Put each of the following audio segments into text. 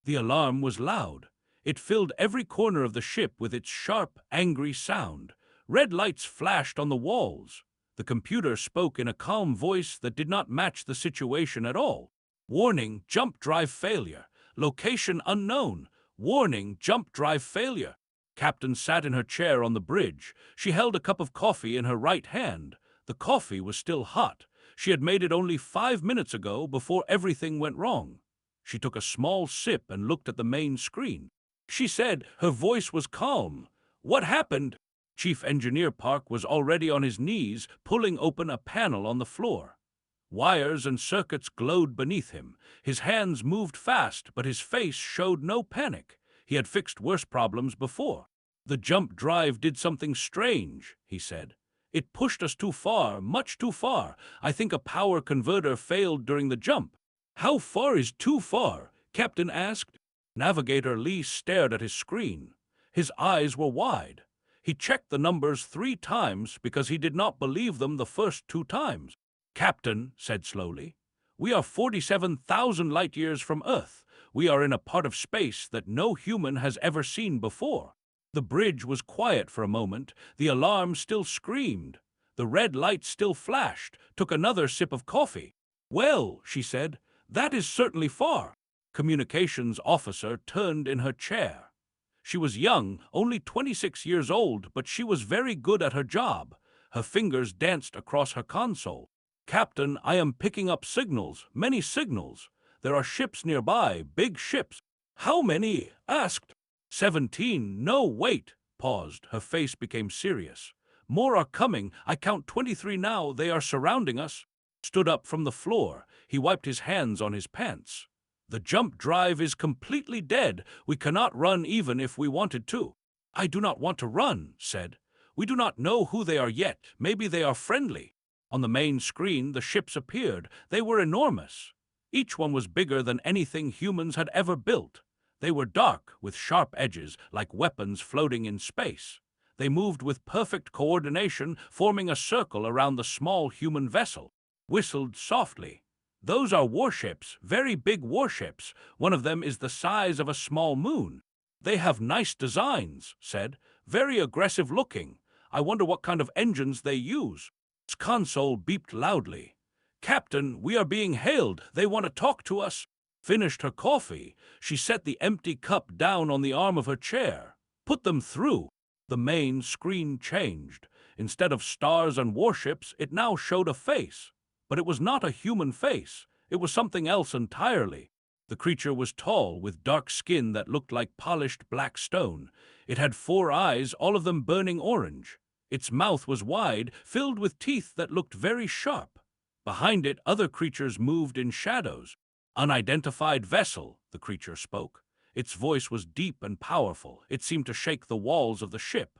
The alarm was loud. It filled every corner of the ship with its sharp, angry sound. Red lights flashed on the walls. The computer spoke in a calm voice that did not match the situation at all. Warning, jump drive failure. Location unknown. Warning, jump drive failure. Captain sat in her chair on the bridge. She held a cup of coffee in her right hand. The coffee was still hot. She had made it only 5 minutes ago before everything went wrong. She took a small sip and looked at the main screen. She said, her voice was calm. "What happened?" Chief Engineer Park was already on his knees, pulling open a panel on the floor. Wires and circuits glowed beneath him. His hands moved fast, but his face showed no panic. He had fixed worse problems before. "The jump drive did something strange," he said. "It pushed us too far, much too far. I think a power converter failed during the jump." "How far is too far?" Captain asked. Navigator Lee stared at his screen. His eyes were wide. He checked the numbers 3 times because he did not believe them the first 2 times. "Captain," said slowly, "we are 47,000 light-years from Earth. We are in a part of space that no human has ever seen before." The bridge was quiet for a moment. The alarm still screamed. The red light still flashed. Took another sip of coffee. "Well," she said, "that is certainly far." Communications officer turned in her chair. She was young, only 26 years old, but she was very good at her job. Her fingers danced across her console. "Captain, I am picking up signals, many signals. There are ships nearby, big ships." "How many?" asked. 17. "No, wait." Paused. Her face became serious. "More are coming. I count 23 now. They are surrounding us." Stood up from the floor. He wiped his hands on his pants. "The jump drive is completely dead. We cannot run even if we wanted to." "I do not want to run," said. "We do not know who they are yet. Maybe they are friendly." On the main screen, the ships appeared. They were enormous. Each one was bigger than anything humans had ever built. They were dark, with sharp edges, like weapons floating in space. They moved with perfect coordination, forming a circle around the small human vessel. Whistled softly. "Those are warships, very big warships. One of them is the size of a small moon." "They have nice designs," said. "Very aggressive looking. I wonder what kind of engines they use." Its console beeped loudly. "Captain, we are being hailed. They want to talk to us." Finished her coffee. She set the empty cup down on the arm of her chair. "Put them through." The main screen changed. Instead of stars and warships, it now showed a face. But it was not a human face. It was something else entirely. The creature was tall, with dark skin that looked like polished black stone. It had 4 eyes, all of them burning orange. Its mouth was wide, filled with teeth that looked very sharp. Behind it, other creatures moved in shadows. "Unidentified vessel," the creature spoke. Its voice was deep and powerful. It seemed to shake the walls of the ship.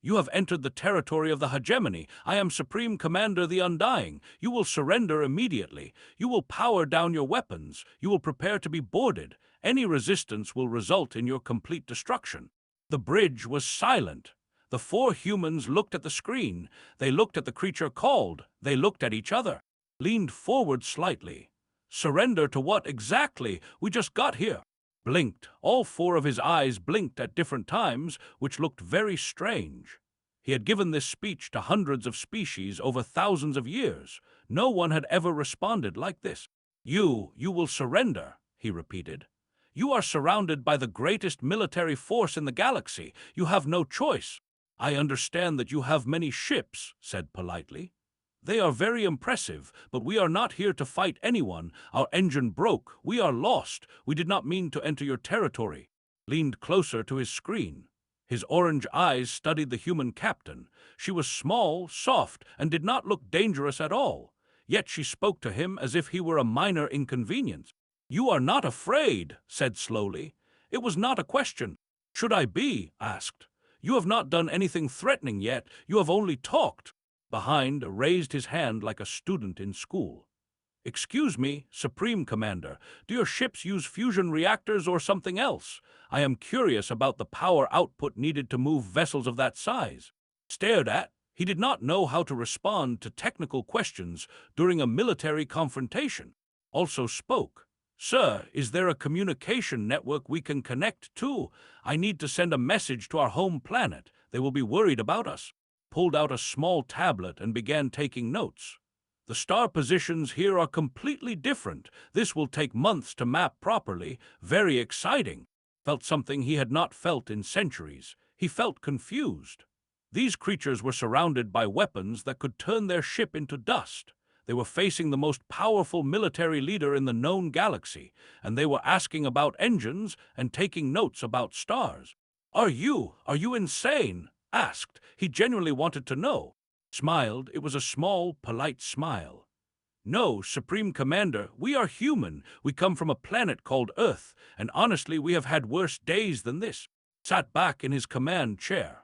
"You have entered the territory of the hegemony. I am Supreme Commander the Undying. You will surrender immediately. You will power down your weapons. You will prepare to be boarded. Any resistance will result in your complete destruction." The bridge was silent. The 4 humans looked at the screen. They looked at the creature called. They looked at each other. Leaned forward slightly. "Surrender to what exactly? We just got here." Blinked. All 4 of his eyes blinked at different times, which looked very strange. He had given this speech to hundreds of species over thousands of years. No one had ever responded like this. You will surrender," he repeated. "You are surrounded by the greatest military force in the galaxy. You have no choice." "I understand that you have many ships," said politely. "They are very impressive, but we are not here to fight anyone. Our engine broke. We are lost. We did not mean to enter your territory." Leaned closer to his screen. His orange eyes studied the human captain. She was small, soft, and did not look dangerous at all. Yet she spoke to him as if he were a minor inconvenience. "You are not afraid," said slowly. "It was not a question." "Should I be?" asked. "You have not done anything threatening yet. You have only talked." Behind, raised his hand like a student in school. "Excuse me, Supreme Commander, do your ships use fusion reactors or something else? I am curious about the power output needed to move vessels of that size." Stared at, he did not know how to respond to technical questions during a military confrontation. Also spoke. Sir, is there a communication network we can connect to? I need to send a message to our home planet. They will be worried about us. Pulled out a small tablet and began taking notes. The star positions here are completely different. This will take months to map properly. Very exciting. Felt something he had not felt in centuries. He felt confused. These creatures were surrounded by weapons that could turn their ship into dust. They were facing the most powerful military leader in the known galaxy, and they were asking about engines and taking notes about stars. Are you insane? Asked. He genuinely wanted to know. Smiled. It was a small, polite smile. No, Supreme Commander, we are human. We come from a planet called Earth, and honestly, we have had worse days than this. Sat back in his command chair.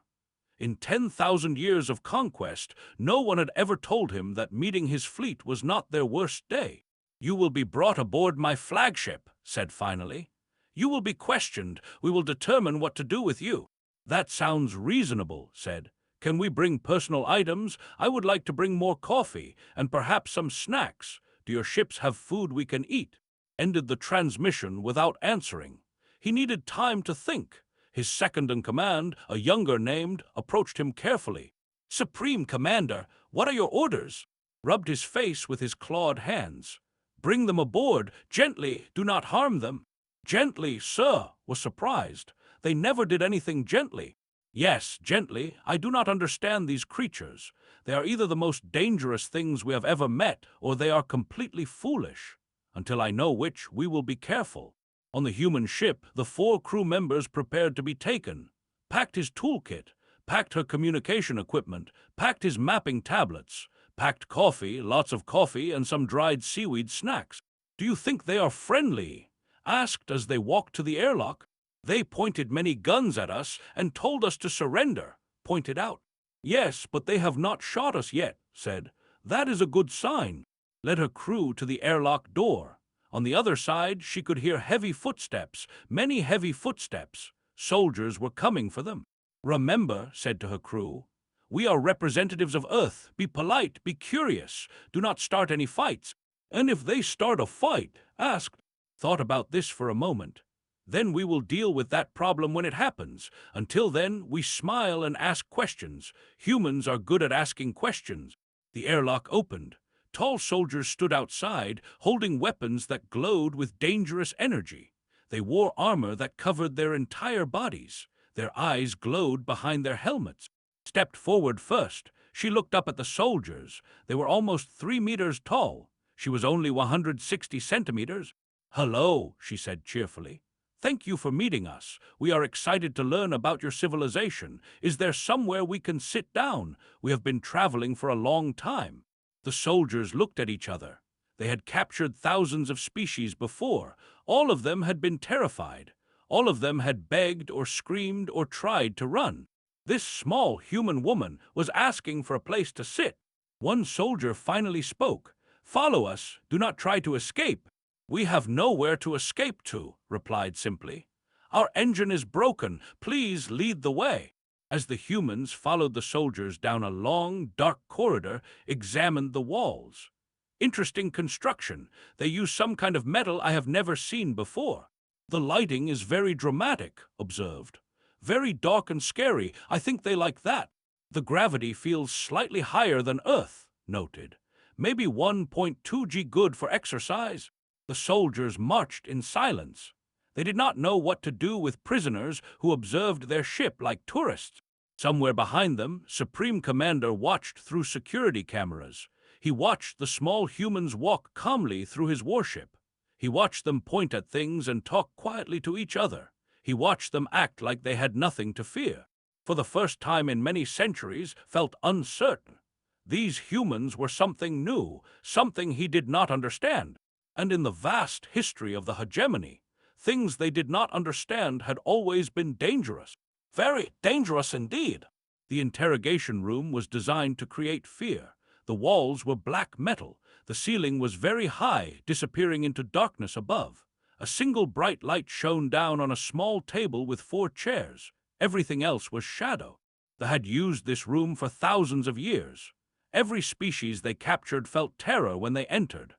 In 10,000 years of conquest, no one had ever told him that meeting his fleet was not their worst day. You will be brought aboard my flagship, said finally. You will be questioned. We will determine what to do with you. That sounds reasonable, said. Can we bring personal items? I would like to bring more coffee and perhaps some snacks. Do your ships have food we can eat? Ended the transmission without answering. He needed time to think. His second-in-command, a younger named, approached him carefully. Supreme Commander, what are your orders? Rubbed his face with his clawed hands. Bring them aboard, gently, do not harm them. Gently, sir, was surprised. They never did anything gently. Yes, gently, I do not understand these creatures. They are either the most dangerous things we have ever met, or they are completely foolish. Until I know which, we will be careful. On the human ship, the 4 crew members prepared to be taken. Packed his toolkit, packed her communication equipment, packed his mapping tablets, packed coffee, lots of coffee, and some dried seaweed snacks. Do you think they are friendly? Asked as they walked to the airlock. They pointed many guns at us and told us to surrender, pointed out. Yes, but they have not shot us yet, said. That is a good sign. Led her crew to the airlock door. On the other side, she could hear heavy footsteps, many heavy footsteps. Soldiers were coming for them. Remember, said to her crew, we are representatives of Earth. Be polite, be curious. Do not start any fights. And if they start a fight, asked. Thought about this for a moment. Then we will deal with that problem when it happens. Until then, we smile and ask questions. Humans are good at asking questions. The airlock opened. Tall soldiers stood outside, holding weapons that glowed with dangerous energy. They wore armor that covered their entire bodies. Their eyes glowed behind their helmets. Stepped forward first. She looked up at the soldiers. They were almost 3 meters tall. She was only 160 centimeters. Hello, she said cheerfully. Thank you for meeting us. We are excited to learn about your civilization. Is there somewhere we can sit down? We have been traveling for a long time. The soldiers looked at each other. They had captured thousands of species before. All of them had been terrified. All of them had begged or screamed or tried to run. This small human woman was asking for a place to sit. One soldier finally spoke. Follow us. Do not try to escape. We have nowhere to escape to, replied simply. Our engine is broken. Please lead the way. As the humans followed the soldiers down a long, dark corridor, examined the walls. Interesting construction. They use some kind of metal I have never seen before. The lighting is very dramatic, observed. Very dark and scary. I think they like that. The gravity feels slightly higher than Earth, noted. Maybe 1.2 G good for exercise. The soldiers marched in silence. They did not know what to do with prisoners who observed their ship like tourists. Somewhere behind them, Supreme Commander watched through security cameras. He watched the small humans walk calmly through his warship. He watched them point at things and talk quietly to each other. He watched them act like they had nothing to fear. For the first time in many centuries, felt uncertain. These humans were something new, something he did not understand. And in the vast history of the hegemony, things they did not understand had always been dangerous. Very dangerous indeed. The interrogation room was designed to create fear. The walls were black metal. The ceiling was very high, disappearing into darkness above. A single bright light shone down on a small table with 4 chairs. Everything else was shadow. They had used this room for thousands of years. Every species they captured felt terror when they entered.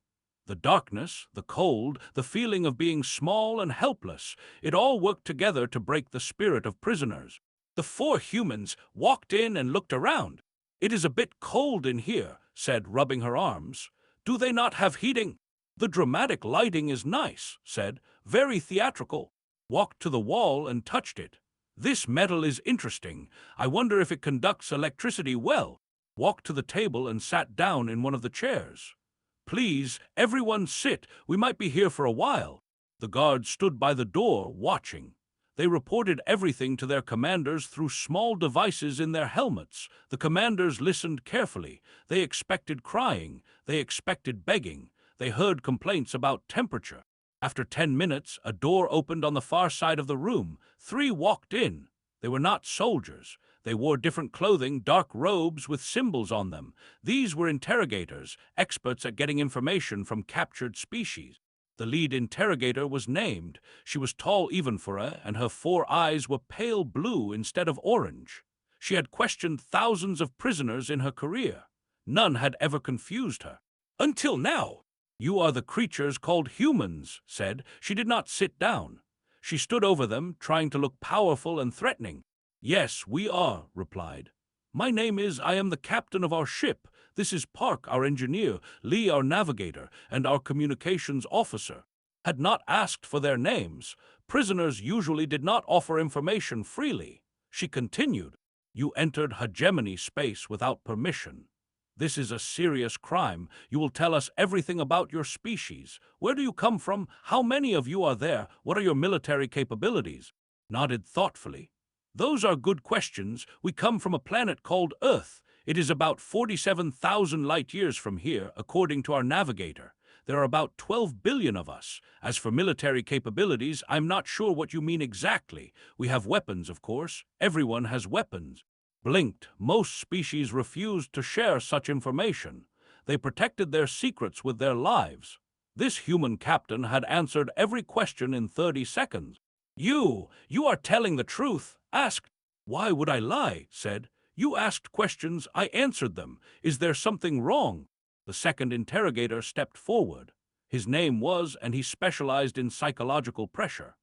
The darkness, the cold, the feeling of being small and helpless, it all worked together to break the spirit of prisoners. The four humans walked in and looked around. "It is a bit cold in here," said, rubbing her arms. "Do they not have heating?" "The dramatic lighting is nice," said, "very theatrical." Walked to the wall and touched it. "This metal is interesting. I wonder if it conducts electricity well." Walked to the table and sat down in one of the chairs. "Please, everyone sit. We might be here for a while." The guards stood by the door, watching. They reported everything to their commanders through small devices in their helmets. The commanders listened carefully. They expected crying. They expected begging. They heard complaints about temperature. After 10 minutes, a door opened on the far side of the room. 3 walked in. They were not soldiers. They wore different clothing, dark robes with symbols on them. These were interrogators, experts at getting information from captured species. The lead interrogator was named. She was tall even for her, and her 4 eyes were pale blue instead of orange. She had questioned thousands of prisoners in her career. None had ever confused her. Until now. "You are the creatures called humans," said. She did not sit down. She stood over them, trying to look powerful and threatening. "Yes, we are," replied. "My name is, I am the captain of our ship. This is Park, our engineer, Lee, our navigator, and our communications officer." Had not asked for their names. Prisoners usually did not offer information freely. She continued, "You entered hegemony space without permission. This is a serious crime. You will tell us everything about your species. Where do you come from? How many of you are there? What are your military capabilities?" Nodded thoughtfully. "Those are good questions. We come from a planet called Earth. It is about 47,000 light years from here, according to our navigator. There are about 12 billion of us. As for military capabilities, I'm not sure what you mean exactly. We have weapons, of course. Everyone has weapons." Blinked. Most species refused to share such information. They protected their secrets with their lives. This human captain had answered every question in 30 seconds. You are telling the truth?" asked. "Why would I lie?" said. "You asked questions, I answered them. Is there something wrong?" The second interrogator stepped forward. His name was, and he specialized in psychological pressure.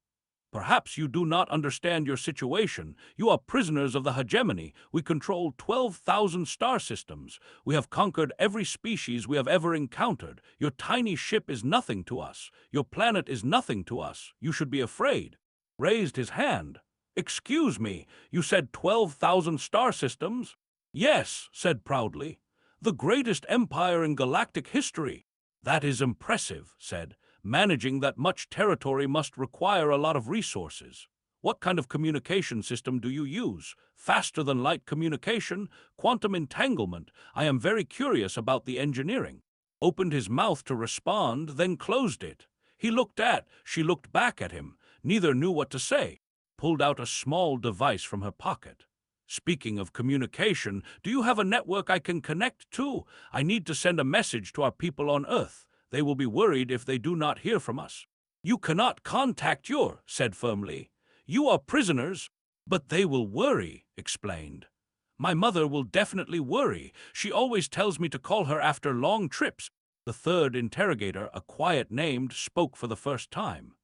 "Perhaps you do not understand your situation. You are prisoners of the hegemony. We control 12,000 star systems. We have conquered every species we have ever encountered. Your tiny ship is nothing to us. Your planet is nothing to us. You should be afraid." Raised his hand. "Excuse me, you said 12,000 star systems?" "Yes," said proudly. "The greatest empire in galactic history." "That is impressive," said. "Managing that much territory must require a lot of resources. What kind of communication system do you use? Faster-than-light communication? Quantum entanglement? I am very curious about the engineering." Opened his mouth to respond, then closed it. She looked back at him. Neither knew what to say. Pulled out a small device from her pocket. "Speaking of communication, do you have a network I can connect to? I need to send a message to our people on Earth. They will be worried if they do not hear from us." "You cannot contact said firmly. "You are prisoners." "But they will worry," explained. "My mother will definitely worry. She always tells me to call her after long trips." The third interrogator, a quiet named, spoke for the first time.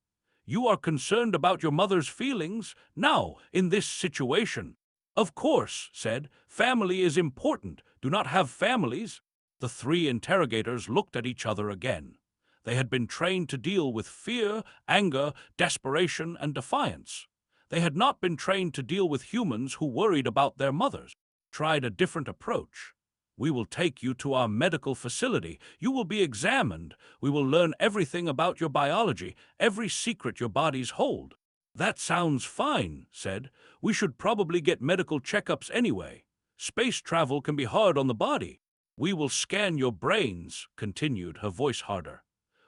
"You are concerned about your mother's feelings now, in this situation." "Of course," said. "Family is important. Do not have families." The 3 interrogators looked at each other again. They had been trained to deal with fear, anger, desperation, and defiance. They had not been trained to deal with humans who worried about their mothers. Tried a different approach. "We will take you to our medical facility. You will be examined. We will learn everything about your biology, every secret your bodies hold." "That sounds fine," said. "We should probably get medical checkups anyway. Space travel can be hard on the body." "We will scan your brains," continued, her voice harder.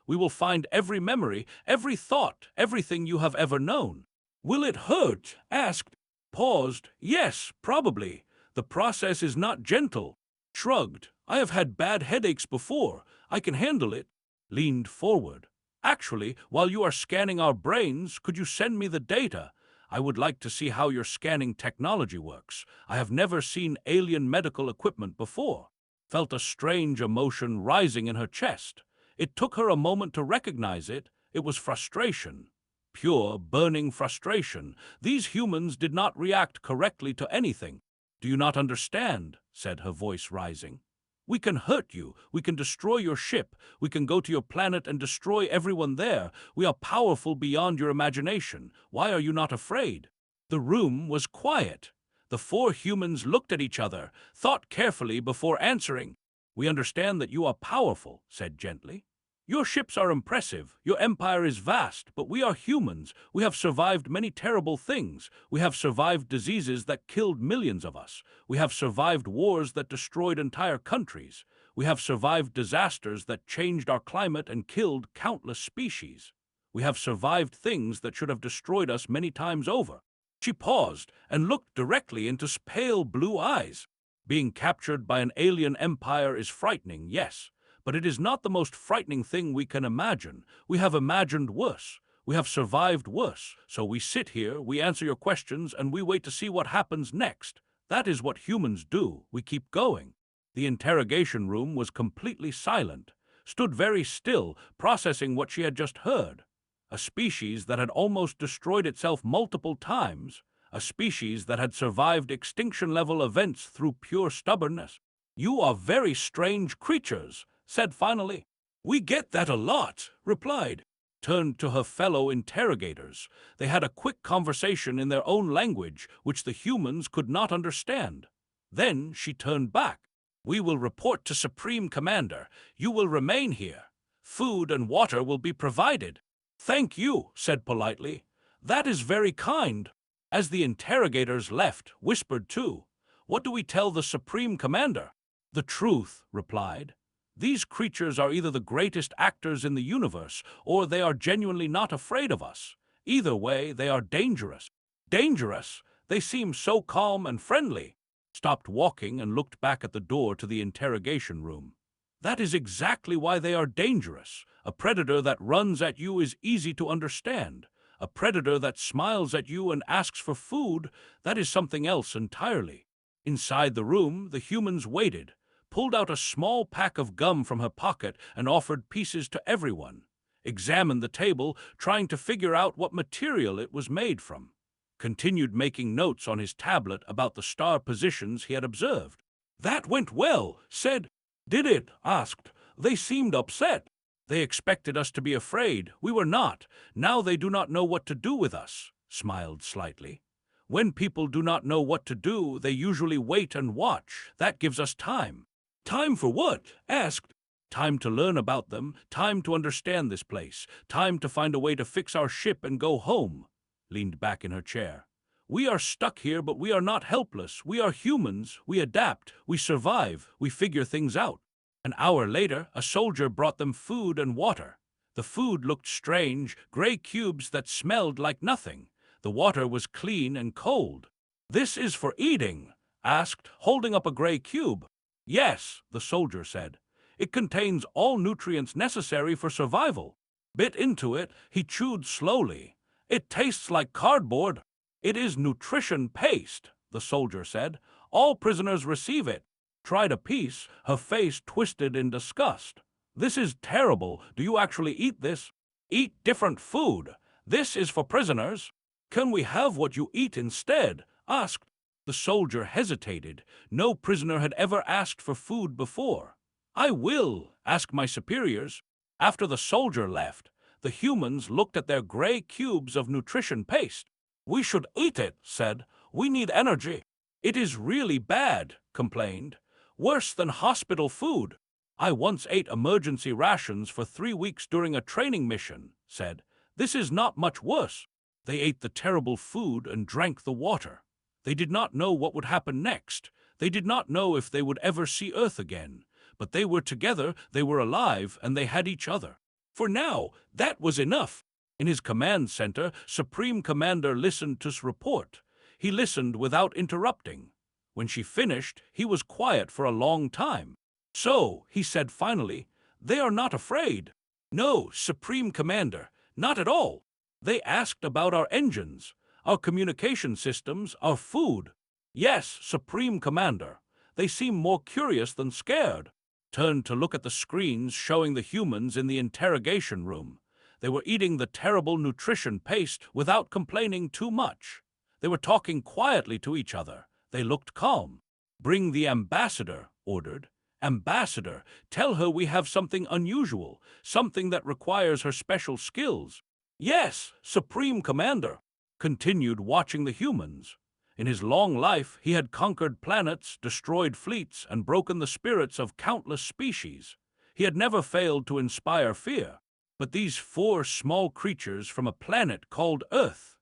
"We will find every memory, every thought, everything you have ever known." "Will it hurt?" asked. Paused. "Yes, probably. The process is not gentle." Shrugged. "I have had bad headaches before. I can handle it." Leaned forward. "Actually, while you are scanning our brains, could you send me the data? I would like to see how your scanning technology works. I have never seen alien medical equipment before." Felt a strange emotion rising in her chest. It took her a moment to recognize it. It was frustration. Pure, burning frustration. These humans did not react correctly to anything. "Do you not understand?" said her voice rising. "We can hurt you. We can destroy your ship. We can go to your planet and destroy everyone there. We are powerful beyond your imagination. Why are you not afraid?" The room was quiet. The four humans looked at each other, thought carefully before answering. "We understand that you are powerful," said gently. "Your ships are impressive. Your empire is vast, but we are humans. We have survived many terrible things. We have survived diseases that killed millions of us. We have survived wars that destroyed entire countries. We have survived disasters that changed our climate and killed countless species. We have survived things that should have destroyed us many times over." She paused and looked directly into pale blue eyes. "Being captured by an alien empire is frightening, yes. But it is not the most frightening thing we can imagine. We have imagined worse. We have survived worse. So we sit here, we answer your questions, and we wait to see what happens next. That is what humans do. We keep going." The interrogation room was completely silent, stood very still, processing what she had just heard. A species that had almost destroyed itself multiple times. A species that had survived extinction-level events through pure stubbornness. "You are very strange creatures," said finally. "We get that a lot," replied. Turned to her fellow interrogators. They had a quick conversation in their own language, which the humans could not understand. Then she turned back. "We will report to Supreme Commander. You will remain here. Food and water will be provided." "Thank you," said politely. "That is very kind." As the interrogators left, whispered too, "What do we tell the Supreme Commander?" "The truth," replied. "These creatures are either the greatest actors in the universe, or they are genuinely not afraid of us. Either way, they are dangerous." "Dangerous? They seem so calm and friendly." Stopped walking and looked back at the door to the interrogation room. "That is exactly why they are dangerous. A predator that runs at you is easy to understand. A predator that smiles at you and asks for food, that is something else entirely." Inside the room, the humans waited, pulled out a small pack of gum from her pocket and offered pieces to everyone. Examined the table, trying to figure out what material it was made from. Continued making notes on his tablet about the star positions he had observed. "That went well," said. "Did it?" asked. "They seemed upset. They expected us to be afraid. We were not. Now they do not know what to do with us," smiled slightly. "When people do not know what to do, they usually wait and watch. That gives us time." "Time for what?" asked. "Time to learn about them, time to understand this place, time to find a way to fix our ship and go home." Leaned back in her chair. "We are stuck here, but we are not helpless. We are humans. We adapt. We survive. We figure things out." An hour later, a soldier brought them food and water. The food looked strange, gray cubes that smelled like nothing. The water was clean and cold. "This is for eating?" asked, holding up a gray cube. "Yes," the soldier said. "It contains all nutrients necessary for survival." Bit into it, he chewed slowly. "It tastes like cardboard." "It is nutrition paste," the soldier said. "All prisoners receive it." Tried a piece, her face twisted in disgust. "This is terrible. Do you actually eat this?" "Eat different food. This is for prisoners." "Can we have what you eat instead?" asked. The soldier hesitated. No prisoner had ever asked for food before. "I will ask my superiors." After the soldier left, the humans looked at their gray cubes of nutrition paste. "We should eat it," said. "We need energy." "It is really bad," complained. "Worse than hospital food." "I once ate emergency rations for 3 weeks during a training mission," said. "This is not much worse." They ate the terrible food and drank the water. They did not know what would happen next. They did not know if they would ever see Earth again. But they were together, they were alive, and they had each other. For now, that was enough. In his command center, Supreme Commander listened to his report. He listened without interrupting. When she finished, he was quiet for a long time. "So," he said finally, "they are not afraid." "No, Supreme Commander, not at all. They asked about our engines, our communication systems, our food." "Yes, Supreme Commander. They seem more curious than scared." turned to look at the screens showing the humans in the interrogation room. They were eating the terrible nutrition paste without complaining too much. They were talking quietly to each other. They looked calm. "Bring the ambassador," ordered. "Ambassador, tell her we have something unusual, something that requires her special skills." "Yes, Supreme Commander," continued watching the humans. In his long life, he had conquered planets, destroyed fleets, and broken the spirits of countless species. He had never failed to inspire fear. But these four small creatures from a planet called Earth,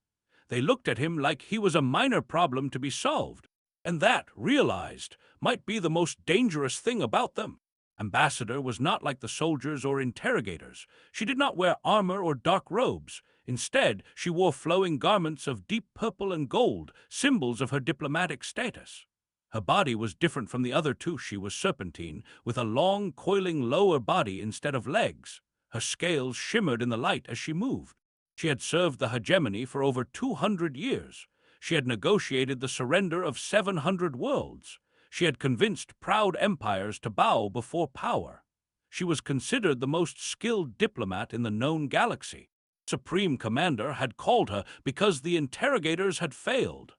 they looked at him like he was a minor problem to be solved. And that, realized, might be the most dangerous thing about them. Ambassador was not like the soldiers or interrogators. She did not wear armor or dark robes. Instead, she wore flowing garments of deep purple and gold, symbols of her diplomatic status. Her body was different from the other two. She was serpentine, with a long, coiling lower body instead of legs. Her scales shimmered in the light as she moved. She had served the hegemony for over 200 years. She had negotiated the surrender of 700 worlds. She had convinced proud empires to bow before power. She was considered the most skilled diplomat in the known galaxy. Supreme Commander had called her because the interrogators had failed.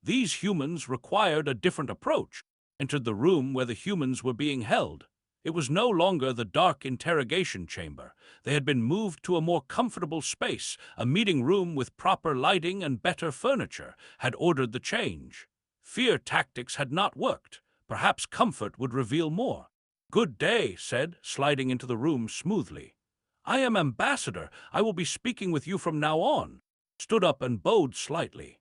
These humans required a different approach. Entered the room where the humans were being held. It was no longer the dark interrogation chamber. They had been moved to a more comfortable space. A meeting room with proper lighting and better furniture had ordered the change. Fear tactics had not worked. Perhaps comfort would reveal more. "Good day," said, sliding into the room smoothly. "I am Ambassador. I will be speaking with you from now on." Stood up and bowed slightly.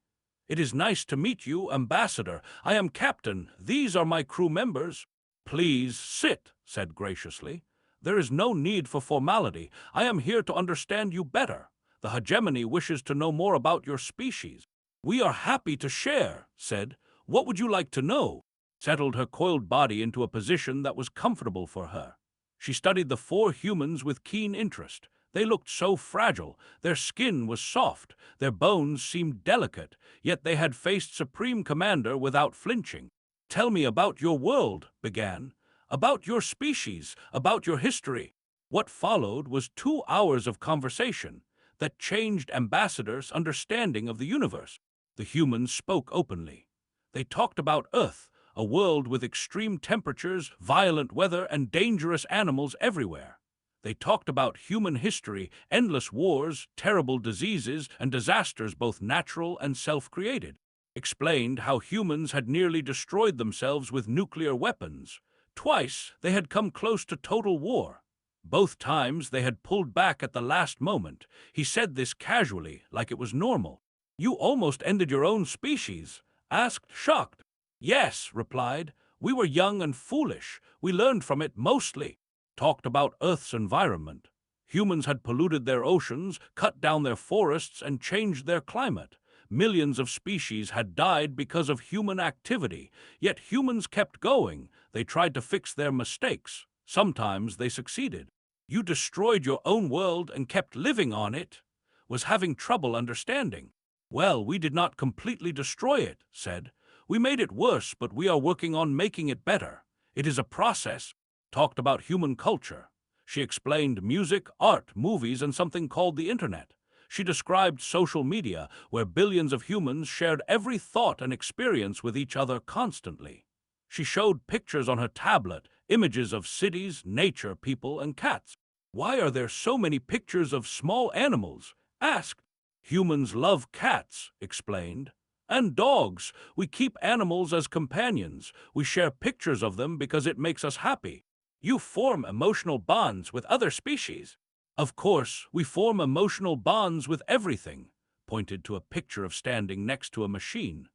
"It is nice to meet you, Ambassador. I am Captain. These are my crew members." "Please sit," said graciously. "There is no need for formality. I am here to understand you better. The hegemony wishes to know more about your species." "We are happy to share," said. "What would you like to know?" Settled her coiled body into a position that was comfortable for her. She studied the four humans with keen interest. They looked so fragile. Their skin was soft. Their bones seemed delicate. Yet they had faced Supreme Commander without flinching. "Tell me about your world," began. "About your species, about your history." What followed was 2 hours of conversation that changed Ambassador's understanding of the universe. The humans spoke openly. They talked about Earth, a world with extreme temperatures, violent weather, and dangerous animals everywhere. They talked about human history, endless wars, terrible diseases, and disasters both natural and self-created. Explained how humans had nearly destroyed themselves with nuclear weapons. Twice they had come close to total war. Both times they had pulled back at the last moment. He said this casually, like it was normal. "You almost ended your own species?" asked, shocked. "Yes," replied. "We were young and foolish. We learned from it mostly." Talked about Earth's environment. Humans had polluted their oceans, cut down their forests, and changed their climate. Millions of species had died because of human activity, yet humans kept going. They tried to fix their mistakes. Sometimes they succeeded. "You destroyed your own world and kept living on it," was having trouble understanding. "Well, we did not completely destroy it," said. "We made it worse, but we are working on making it better. It is a process." Talked about human culture. She explained music, art, movies, and something called the Internet. She described social media, where billions of humans shared every thought and experience with each other constantly. She showed pictures on her tablet, images of cities, nature, people, and cats. "Why are there so many pictures of small animals?" asked. "Humans love cats," explained. "And dogs. We keep animals as companions. We share pictures of them because it makes us happy." "You form emotional bonds with other species." "Of course, we form emotional bonds with everything," pointed to a picture of standing next to a machine.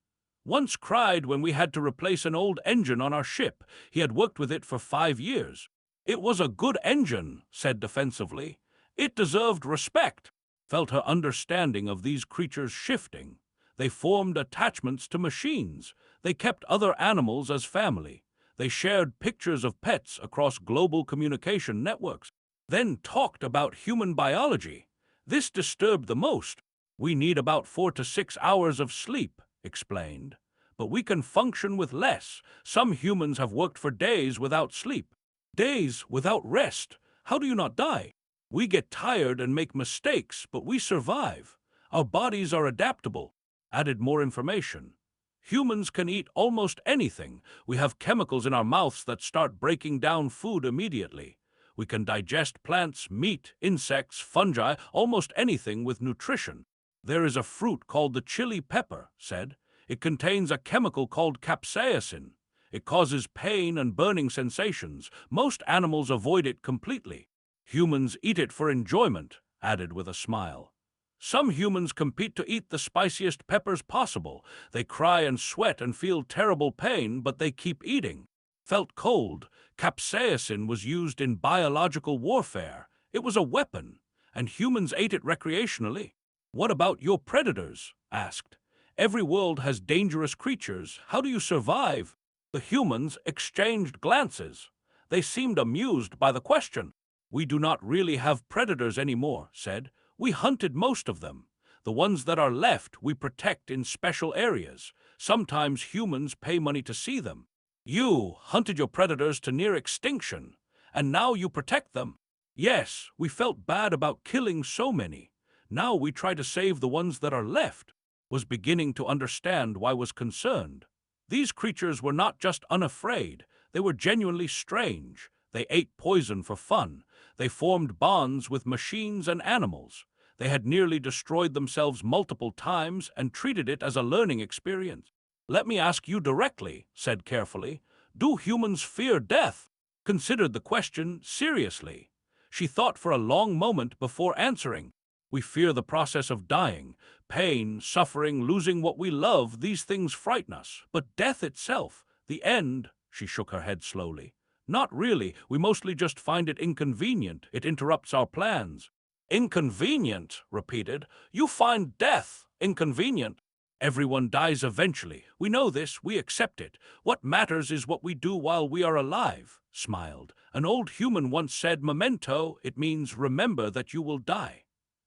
"Once cried when we had to replace an old engine on our ship. He had worked with it for 5 years. It was a good engine," said defensively. "It deserved respect." Felt her understanding of these creatures shifting. They formed attachments to machines. They kept other animals as family. They shared pictures of pets across global communication networks. Then talked about human biology. "This disturbed the most. We need about 4 to 6 hours of sleep," explained. "But we can function with less. Some humans have worked for days without sleep." Days without rest. How do you not die? We get tired and make mistakes, but we survive. Our bodies are adaptable. Added more information. Humans can eat almost anything. We have chemicals in our mouths that start breaking down food immediately. We can digest plants, meat, insects, fungi, almost anything with nutrition. There is a fruit called the chili pepper, said. It contains a chemical called capsaicin. It causes pain and burning sensations. Most animals avoid it completely. Humans eat it for enjoyment, added with a smile. Some humans compete to eat the spiciest peppers possible. They cry and sweat and feel terrible pain, but they keep eating. Felt cold. Capsaicin was used in biological warfare. It was a weapon, and humans ate it recreationally. What about your predators? Asked. Every world has dangerous creatures. How do you survive? The humans exchanged glances. They seemed amused by the question. We do not really have predators anymore, said. We hunted most of them. The ones that are left we protect in special areas. Sometimes humans pay money to see them. You hunted your predators to near extinction, and now you protect them. Yes, we felt bad about killing so many. Now we try to save the ones that are left. Was beginning to understand why was concerned. These creatures were not just unafraid, they were genuinely strange. They ate poison for fun. They formed bonds with machines and animals. They had nearly destroyed themselves multiple times and treated it as a learning experience. Let me ask you directly, said carefully. Do humans fear death? Considered the question seriously. She thought for a long moment before answering. We fear the process of dying. Pain, suffering, losing what we love, these things frighten us. But death itself, the end, she shook her head slowly. Not really. We mostly just find it inconvenient. It interrupts our plans. Inconvenient, repeated. You find death inconvenient. Everyone dies eventually. We know this. We accept it. What matters is what we do while we are alive, smiled. An old human once said, memento, it means remember that you will die.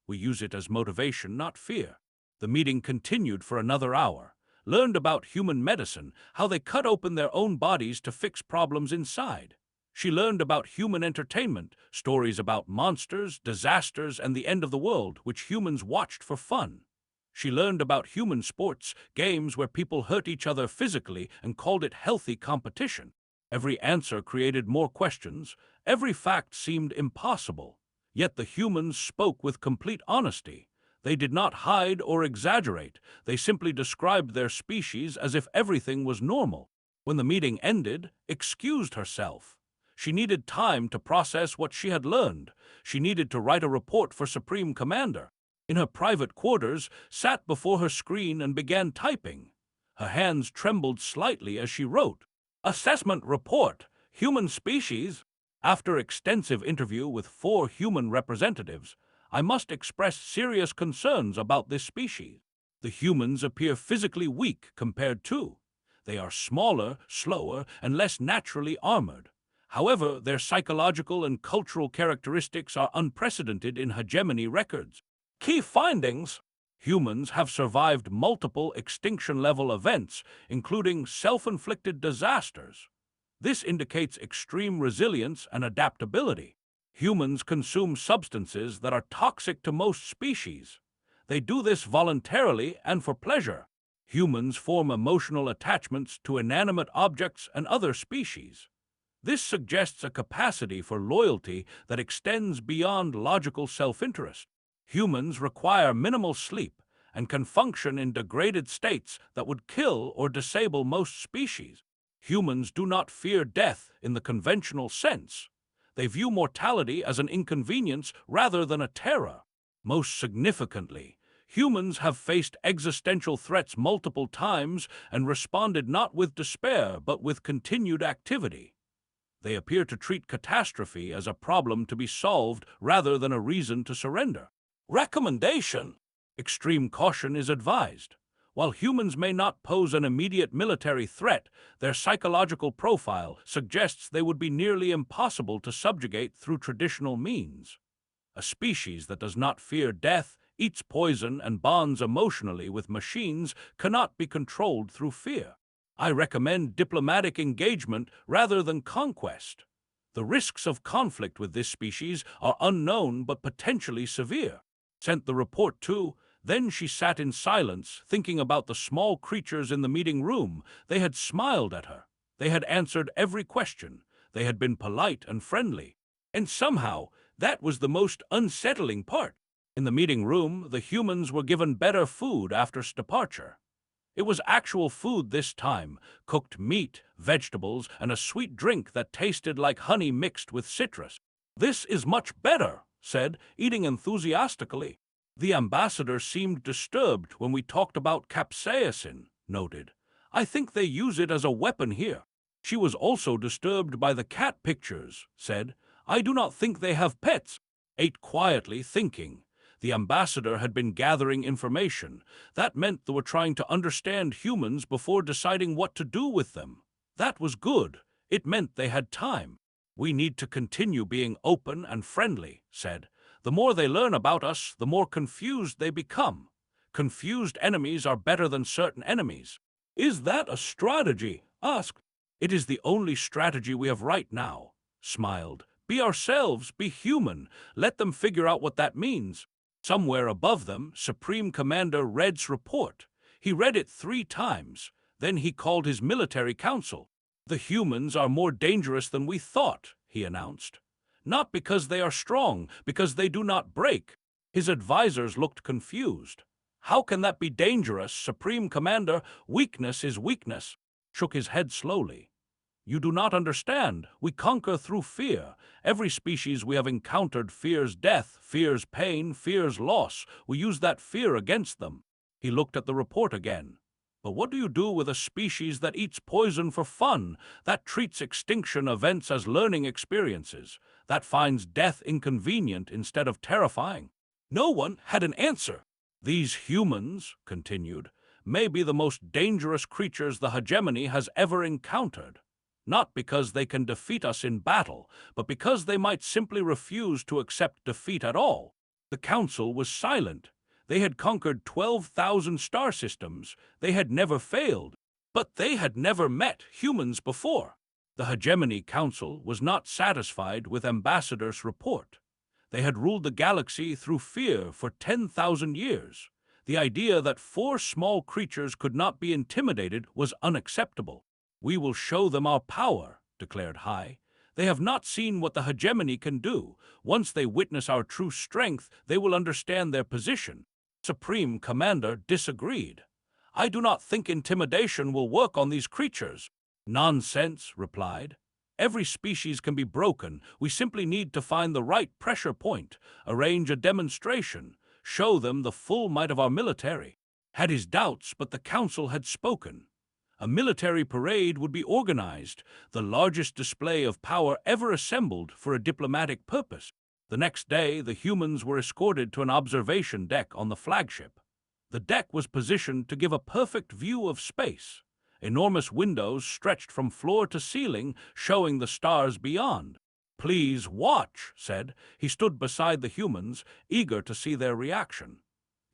We use it as motivation, not fear. The meeting continued for another hour. Learned about human medicine, how they cut open their own bodies to fix problems inside. She learned about human entertainment, stories about monsters, disasters, and the end of the world, which humans watched for fun. She learned about human sports, games where people hurt each other physically and called it healthy competition. Every answer created more questions. Every fact seemed impossible. Yet the humans spoke with complete honesty. They did not hide or exaggerate. They simply described their species as if everything was normal. When the meeting ended, excused herself. She needed time to process what she had learned. She needed to write a report for Supreme Commander. In her private quarters, sat before her screen and began typing. Her hands trembled slightly as she wrote. Assessment report, human species. After extensive interview with 4 human representatives, I must express serious concerns about this species. The humans appear physically weak compared to. They are smaller, slower, and less naturally armored. However, their psychological and cultural characteristics are unprecedented in hegemony records. Key findings: humans have survived multiple extinction-level events, including self-inflicted disasters. This indicates extreme resilience and adaptability. Humans consume substances that are toxic to most species. They do this voluntarily and for pleasure. Humans form emotional attachments to inanimate objects and other species. This suggests a capacity for loyalty that extends beyond logical self-interest. Humans require minimal sleep and can function in degraded states that would kill or disable most species. Humans do not fear death in the conventional sense. They view mortality as an inconvenience rather than a terror. Most significantly, humans have faced existential threats multiple times and responded not with despair but with continued activity. They appear to treat catastrophe as a problem to be solved rather than a reason to surrender. Recommendation: extreme caution is advised. While humans may not pose an immediate military threat, their psychological profile suggests they would be nearly impossible to subjugate through traditional means. A species that does not fear death, eats poison, and bonds emotionally with machines cannot be controlled through fear. I recommend diplomatic engagement rather than conquest. The risks of conflict with this species are unknown but potentially severe. Sent the report too. Then she sat in silence, thinking about the small creatures in the meeting room. They had smiled at her. They had answered every question. They had been polite and friendly. And somehow, that was the most unsettling part. In the meeting room, the humans were given better food after departure. It was actual food this time, cooked meat, vegetables, and a sweet drink that tasted like honey mixed with citrus. "This is much better," said, eating enthusiastically. "The ambassador seemed disturbed when we talked about capsaicin," noted. "I think they use it as a weapon here." She was also disturbed by the cat pictures, said. "I do not think they have pets." Ate quietly, thinking. The ambassador had been gathering information. That meant they were trying to understand humans before deciding what to do with them. That was good. It meant they had time. "We need to continue being open and friendly," said. "The more they learn about us, the more confused they become. Confused enemies are better than certain enemies." "Is that a strategy?" asked. "It is the only strategy we have right now," smiled. "Be ourselves, be human. Let them figure out what that means." Somewhere above them, Supreme Commander Red's report. He read it 3 times. Then he called his military council. "The humans are more dangerous than we thought," he announced. "Not because they are strong, because they do not break." His advisors looked confused. "How can that be dangerous, Supreme Commander? Weakness is weakness." Shook his head slowly. "You do not understand. We conquer through fear. Every species we have encountered fears death, fears pain, fears loss. We use that fear against them." He looked at the report again. "But what do you do with a species that eats poison for fun, that treats extinction events as learning experiences, that finds death inconvenient instead of terrifying?" No one had an answer. "These humans," continued, "may be the most dangerous creatures the hegemony has ever encountered. Not because they can defeat us in battle, but because they might simply refuse to accept defeat at all." The council was silent. They had conquered 12,000 star systems. They had never failed. But they had never met humans before. The Hegemony Council was not satisfied with Ambassador's report. They had ruled the galaxy through fear for 10,000 years. The idea that 4 small creatures could not be intimidated was unacceptable. "We will show them our power," declared High. "They have not seen what the hegemony can do. Once they witness our true strength, they will understand their position." Supreme Commander disagreed. "I do not think intimidation will work on these creatures." "Nonsense," replied. "Every species can be broken. We simply need to find the right pressure point, arrange a demonstration, show them the full might of our military." Had his doubts, but the council had spoken. A military parade would be organized, the largest display of power ever assembled for a diplomatic purpose. The next day, the humans were escorted to an observation deck on the flagship. The deck was positioned to give a perfect view of space. Enormous windows stretched from floor to ceiling, showing the stars beyond. "Please watch," said. He stood beside the humans, eager to see their reaction.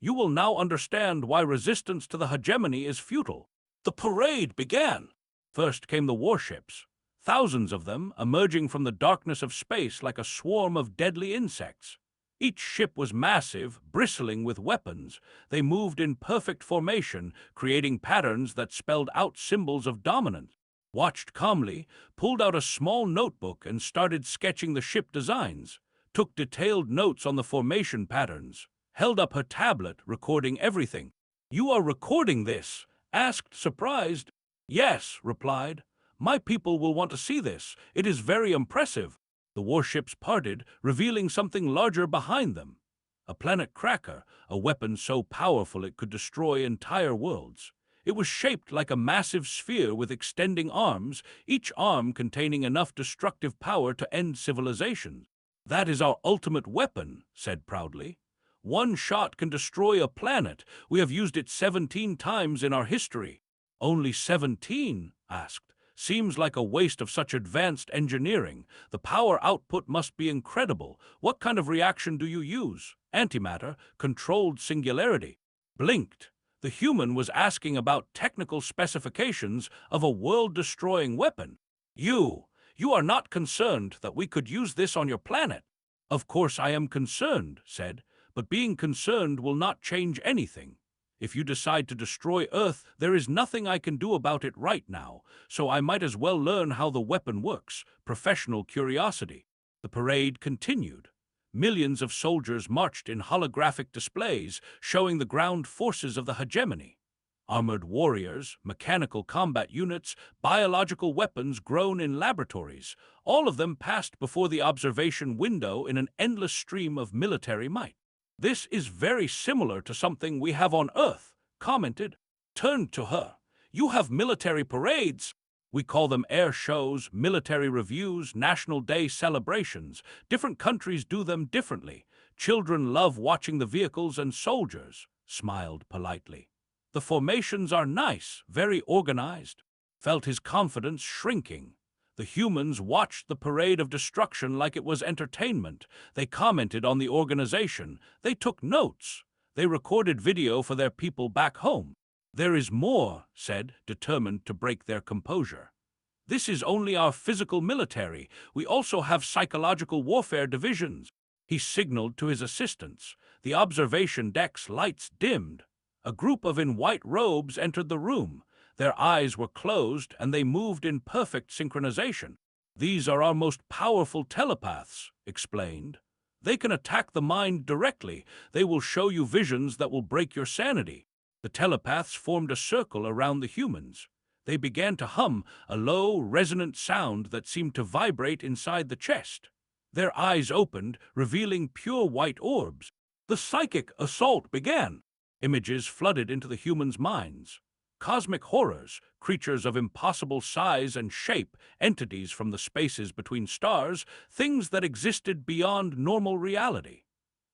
"You will now understand why resistance to the hegemony is futile." The parade began. First came the warships, thousands of them emerging from the darkness of space like a swarm of deadly insects. Each ship was massive, bristling with weapons. They moved in perfect formation, creating patterns that spelled out symbols of dominance. Watched calmly, pulled out a small notebook and started sketching the ship designs, took detailed notes on the formation patterns, held up her tablet, recording everything. "You are recording this?" asked, surprised. "Yes," replied. "My people will want to see this. It is very impressive." The warships parted, revealing something larger behind them. A planet cracker, a weapon so powerful it could destroy entire worlds. It was shaped like a massive sphere with extending arms, each arm containing enough destructive power to end civilizations. "That is our ultimate weapon," said proudly. "One shot can destroy a planet. We have used it 17 times in our history." "Only 17?" asked. "Seems like a waste of such advanced engineering. The power output must be incredible. What kind of reaction do you use? Antimatter, controlled singularity?" Blinked. The human was asking about technical specifications of a world-destroying weapon. You You are not concerned that we could use this on your planet. Of course I am concerned, said, but being concerned will not change anything. If you decide to destroy Earth, there is nothing I can do about it right now, so I might as well learn how the weapon works. Professional curiosity. The parade continued. Millions of soldiers marched in holographic displays showing the ground forces of the hegemony. Armored warriors, mechanical combat units, biological weapons grown in laboratories, all of them passed before the observation window in an endless stream of military might. This is very similar to something we have on Earth, commented. Turned to her. You have military parades. We call them air shows, military reviews, National Day celebrations. Different countries do them differently. Children love watching the vehicles and soldiers, smiled politely. The formations are nice, very organized. Felt his confidence shrinking. The humans watched the parade of destruction like it was entertainment. They commented on the organization. They took notes. They recorded video for their people back home. There is more, said, determined to break their composure. This is only our physical military. We also have psychological warfare divisions. He signaled to his assistants. The observation deck's lights dimmed. A group of in white robes entered the room. Their eyes were closed and they moved in perfect synchronization. These are our most powerful telepaths, explained. They can attack the mind directly. They will show you visions that will break your sanity. The telepaths formed a circle around the humans. They began to hum, a low, resonant sound that seemed to vibrate inside the chest. Their eyes opened, revealing pure white orbs. The psychic assault began. Images flooded into the humans' minds. Cosmic horrors, creatures of impossible size and shape, entities from the spaces between stars, things that existed beyond normal reality.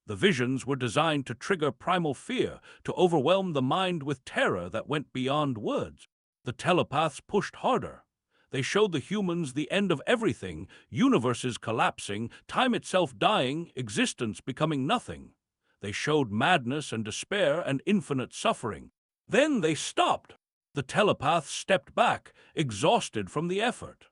The visions were designed to trigger primal fear, to overwhelm the mind with terror that went beyond words. The telepaths pushed harder. They showed the humans the end of everything, universes collapsing, time itself dying, existence becoming nothing. They showed madness and despair and infinite suffering. Then they stopped. The telepaths stepped back, exhausted from the effort.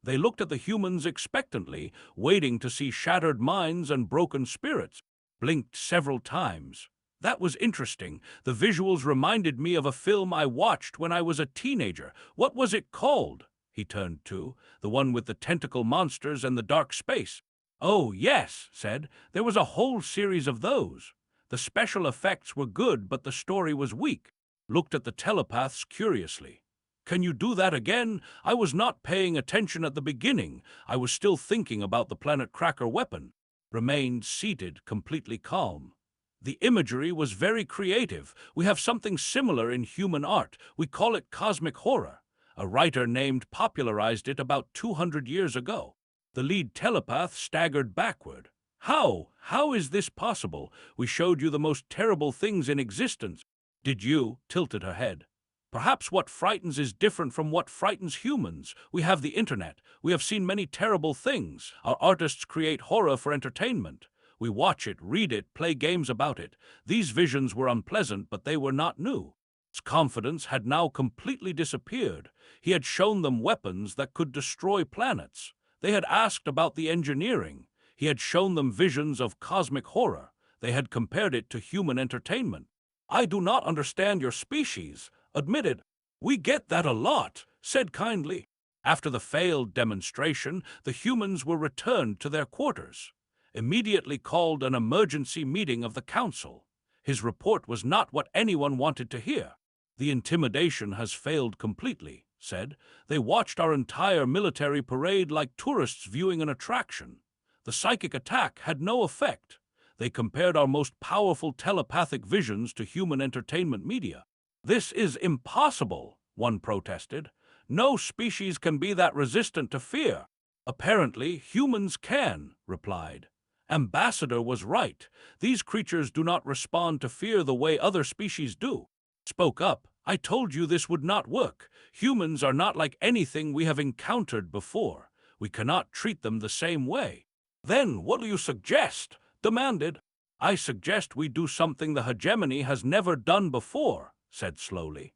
They looked at the humans expectantly, waiting to see shattered minds and broken spirits. Blinked several times. That was interesting. The visuals reminded me of a film I watched when I was a teenager. What was it called? He turned to. The one with the tentacle monsters and the dark space. Oh, yes, said. There was a whole series of those. The special effects were good, but the story was weak. Looked at the telepaths curiously. Can you do that again? I was not paying attention at the beginning. I was still thinking about the Planet Cracker weapon. Remained seated, completely calm. The imagery was very creative. We have something similar in human art. We call it cosmic horror. A writer named popularized it about 200 years ago. The lead telepath staggered backward. How? How is this possible? We showed you the most terrible things in existence. Did you? Tilted her head. Perhaps what frightens is different from what frightens humans. We have the internet. We have seen many terrible things. Our artists create horror for entertainment. We watch it, read it, play games about it. These visions were unpleasant, but they were not new. His confidence had now completely disappeared. He had shown them weapons that could destroy planets. They had asked about the engineering. He had shown them visions of cosmic horror. They had compared it to human entertainment. I do not understand your species, admitted. We get that a lot, said kindly. After the failed demonstration, the humans were returned to their quarters. Immediately called an emergency meeting of the council. His report was not what anyone wanted to hear. The intimidation has failed completely, said. They watched our entire military parade like tourists viewing an attraction. The psychic attack had no effect. They compared our most powerful telepathic visions to human entertainment media. This is impossible, one protested. No species can be that resistant to fear. Apparently, humans can, replied. Ambassador was right. These creatures do not respond to fear the way other species do. Spoke up. I told you this would not work. Humans are not like anything we have encountered before. We cannot treat them the same way. Then what do you suggest? Demanded. I suggest we do something the hegemony has never done before, said slowly.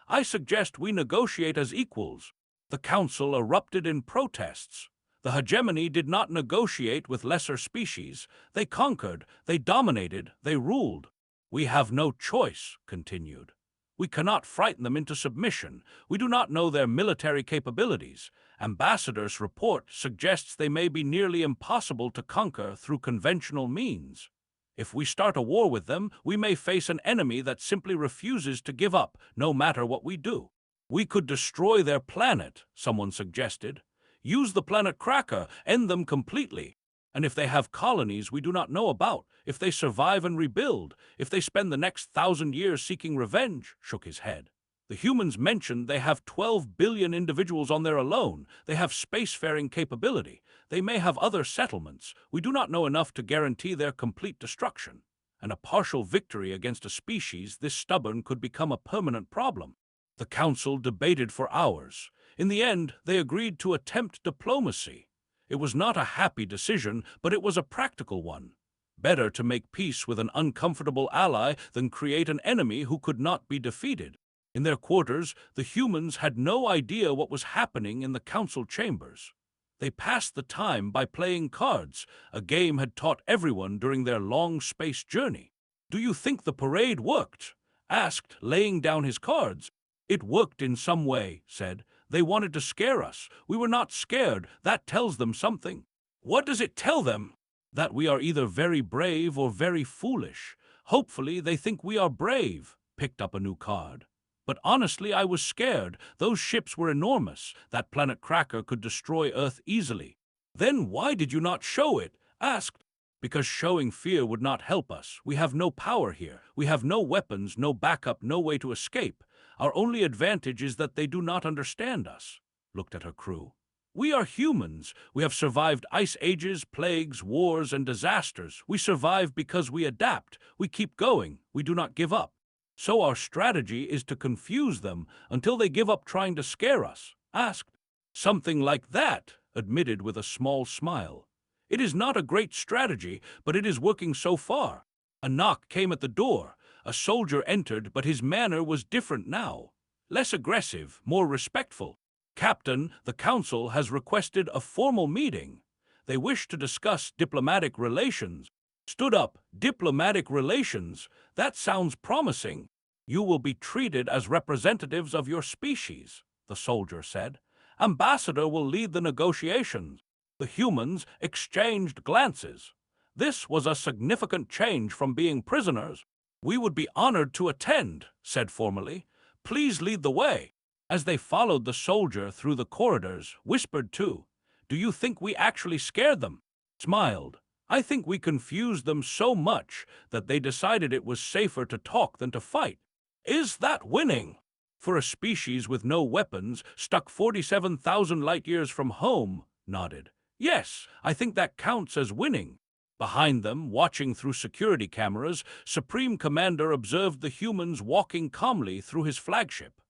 I suggest we negotiate as equals. The council erupted in protests. The hegemony did not negotiate with lesser species. They conquered, they dominated, they ruled. We have no choice, continued. We cannot frighten them into submission. We do not know their military capabilities. Ambassador's report suggests they may be nearly impossible to conquer through conventional means. If we start a war with them, we may face an enemy that simply refuses to give up, no matter what we do. We could destroy their planet, someone suggested. Use the planet Cracker, end them completely. And if they have colonies we do not know about, if they survive and rebuild, if they spend the next 1,000 years seeking revenge, shook his head. The humans mentioned they have 12 billion individuals on there alone. They have spacefaring capability. They may have other settlements. We do not know enough to guarantee their complete destruction. And a partial victory against a species this stubborn could become a permanent problem. The council debated for hours. In the end, they agreed to attempt diplomacy. It was not a happy decision, but it was a practical one. Better to make peace with an uncomfortable ally than create an enemy who could not be defeated. In their quarters, the humans had no idea what was happening in the council chambers. They passed the time by playing cards, a game had taught everyone during their long space journey. "Do you think the parade worked?" asked, laying down his cards. "It worked in some way," said. "They wanted to scare us. We were not scared. That tells them something." "What does it tell them?" "That we are either very brave or very foolish. Hopefully they think we are brave." Picked up a new card. "But honestly, I was scared. Those ships were enormous. That planet Cracker could destroy Earth easily." "Then why did you not show it?" asked. "Because showing fear would not help us. We have no power here. We have no weapons, no backup, no way to escape. Our only advantage is that they do not understand us." Looked at her crew. "We are humans. We have survived ice ages, plagues, wars, and disasters. We survive because we adapt. We keep going. We do not give up. So our strategy is to confuse them until they give up trying to scare us." Asked. "Something like that," admitted with a small smile. "It is not a great strategy, but it is working so far." A knock came at the door. A soldier entered, but his manner was different now. Less aggressive, more respectful. "Captain, the council has requested a formal meeting. They wish to discuss diplomatic relations." Stood up. "Diplomatic relations? That sounds promising." "You will be treated as representatives of your species," the soldier said. "Ambassador will lead the negotiations." The humans exchanged glances. This was a significant change from being prisoners. "We would be honored to attend," said formally. "Please lead the way." As they followed the soldier through the corridors, whispered too, "Do you think we actually scared them?" Smiled. "I think we confused them so much that they decided it was safer to talk than to fight." "Is that winning?" "For a species with no weapons, stuck 47,000 light-years from home," nodded. "Yes, I think that counts as winning." Behind them, watching through security cameras, Supreme Commander observed the humans walking calmly through his flagship.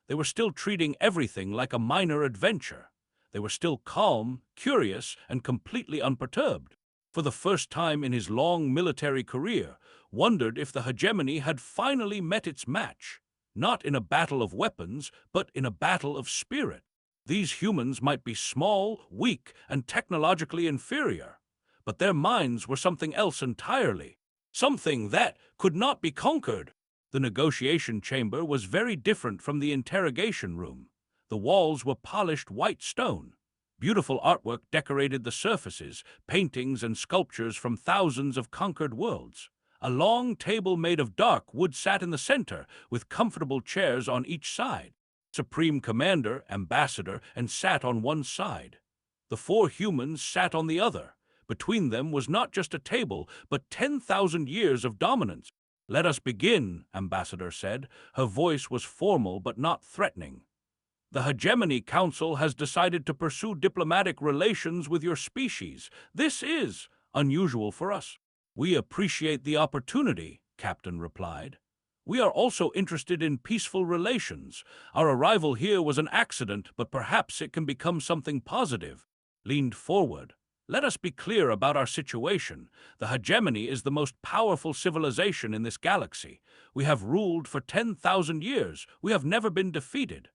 They were still treating everything like a minor adventure. They were still calm, curious, and completely unperturbed. For the first time in his long military career, wondered if the hegemony had finally met its match, not in a battle of weapons, but in a battle of spirit. These humans might be small, weak, and technologically inferior, but their minds were something else entirely, something that could not be conquered. The negotiation chamber was very different from the interrogation room. The walls were polished white stone. Beautiful artwork decorated the surfaces, paintings and sculptures from thousands of conquered worlds. A long table made of dark wood sat in the center, with comfortable chairs on each side. Supreme Commander, Ambassador, and sat on one side. The 4 humans sat on the other. Between them was not just a table, but 10,000 years of dominance. "Let us begin," Ambassador said. Her voice was formal but not threatening. "The Hegemony Council has decided to pursue diplomatic relations with your species. This is unusual for us." "We appreciate the opportunity," Captain replied. "We are also interested in peaceful relations. Our arrival here was an accident, but perhaps it can become something positive." Leaned forward. "Let us be clear about our situation. The hegemony is the most powerful civilization in this galaxy. We have ruled for 10,000 years. We have never been defeated.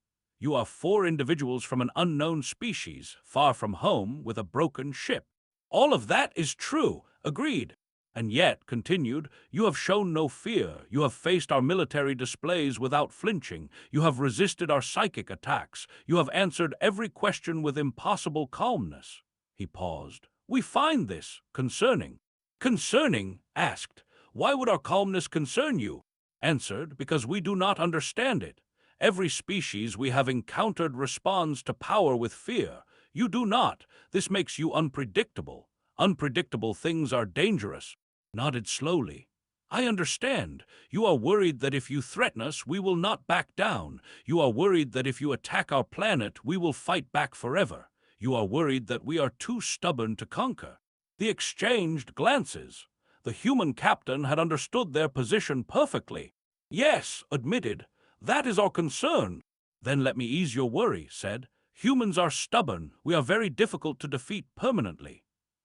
You are 4 individuals from an unknown species, far from home, with a broken ship. All of that is true, agreed. And yet, continued, you have shown no fear. You have faced our military displays without flinching. You have resisted our psychic attacks. You have answered every question with impossible calmness. He paused. We find this concerning. Concerning? Asked. Why would our calmness concern you? Answered, because we do not understand it. Every species we have encountered responds to power with fear. You do not. This makes you unpredictable. Unpredictable things are dangerous. Nodded slowly. I understand. You are worried that if you threaten us, we will not back down. You are worried that if you attack our planet, we will fight back forever. You are worried that we are too stubborn to conquer. They exchanged glances. The human captain had understood their position perfectly. Yes, admitted. That is our concern. Then let me ease your worry, said. Humans are stubborn. We are very difficult to defeat permanently.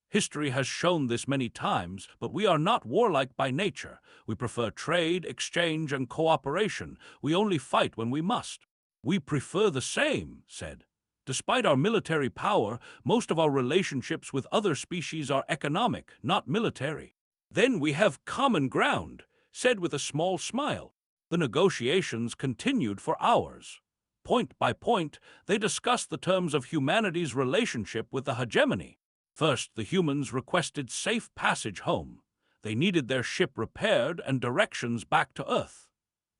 History has shown this many times, but we are not warlike by nature. We prefer trade, exchange, and cooperation. We only fight when we must. We prefer the same, said. Despite our military power, most of our relationships with other species are economic, not military. Then we have common ground, said with a small smile. The negotiations continued for hours. Point by point, they discussed the terms of humanity's relationship with the hegemony. First, the humans requested safe passage home. They needed their ship repaired and directions back to Earth.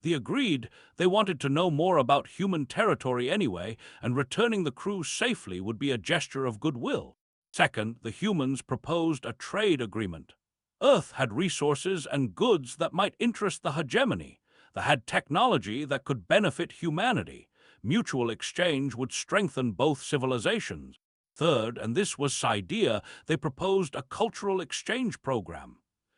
They agreed. They wanted to know more about human territory anyway, and returning the crew safely would be a gesture of goodwill. Second, the humans proposed a trade agreement. Earth had resources and goods that might interest the hegemony. They had technology that could benefit humanity. Mutual exchange would strengthen both civilizations. Third, and this was Sci's idea, they proposed a cultural exchange program.